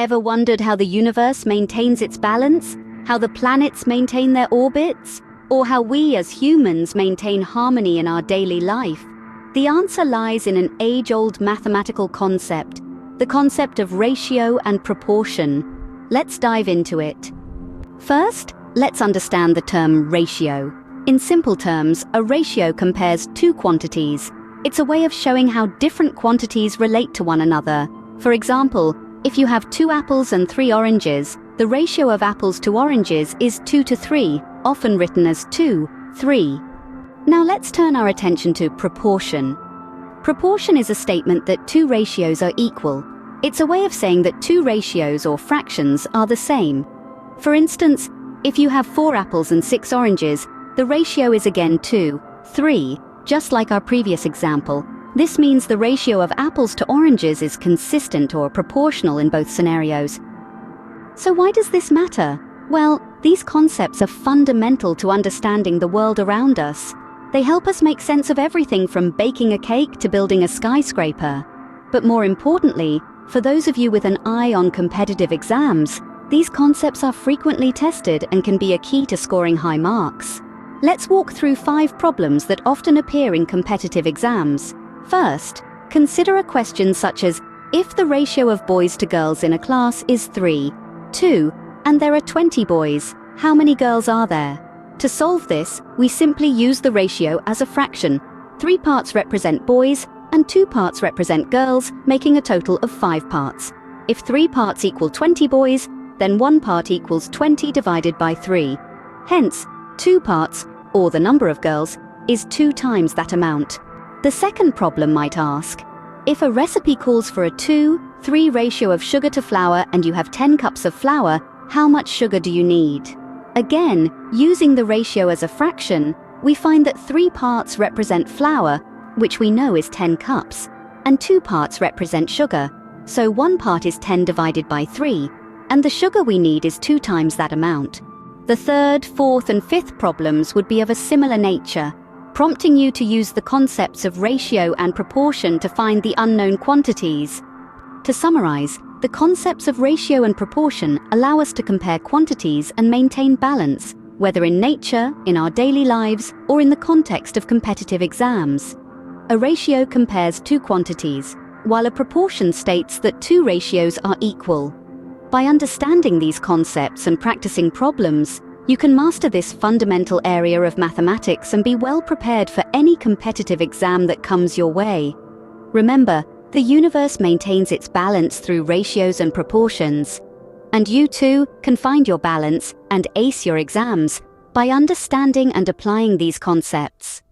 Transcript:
Ever wondered how the universe maintains its balance? How the planets maintain their orbits? Or how we as humans maintain harmony in our daily life? The answer lies in an age-old mathematical concept, the concept of ratio and proportion. Let's dive into it. First, let's understand the term ratio. In simple terms, a ratio compares two quantities. It's a way of showing how different quantities relate to one another. For example, if you have 2 apples and 3 oranges, the ratio of apples to oranges is 2 to 3, often written as 2, 3. Now let's turn our attention to proportion. Proportion is a statement that two ratios are equal. It's a way of saying that two ratios or fractions are the same. For instance, if you have 4 apples and 6 oranges, the ratio is again 2, 3, just like our previous example. This means the ratio of apples to oranges is consistent or proportional in both scenarios. So why does this matter? Well, these concepts are fundamental to understanding the world around us. They help us make sense of everything from baking a cake to building a skyscraper. But more importantly, for those of you with an eye on competitive exams, these concepts are frequently tested and can be a key to scoring high marks. Let's walk through 5 problems that often appear in competitive exams. First, consider a question such as, if the ratio of boys to girls in a class is 3, 2, and there are 20 boys, how many girls are there? To solve this, we simply use the ratio as a fraction. 3 parts represent boys, and 2 parts represent girls, making a total of 5 parts. If 3 parts equal 20 boys, then 1 part equals 20 divided by 3. Hence, 2 parts, or the number of girls, is 2 times that amount. The second problem might ask, if a recipe calls for a 2:3 ratio of sugar to flour and you have 10 cups of flour, how much sugar do you need? Again, using the ratio as a fraction, we find that 3 parts represent flour, which we know is 10 cups, and 2 parts represent sugar, so 1 part is 10 divided by 3, and the sugar we need is 2 times that amount. The third, fourth, and fifth problems would be of a similar nature, prompting you to use the concepts of ratio and proportion to find the unknown quantities. To summarize, the concepts of ratio and proportion allow us to compare quantities and maintain balance, whether in nature, in our daily lives, or in the context of competitive exams. A ratio compares two quantities, while a proportion states that two ratios are equal. By understanding these concepts and practicing problems, you can master this fundamental area of mathematics and be well prepared for any competitive exam that comes your way. Remember, the universe maintains its balance through ratios and proportions. And you too can find your balance and ace your exams by understanding and applying these concepts.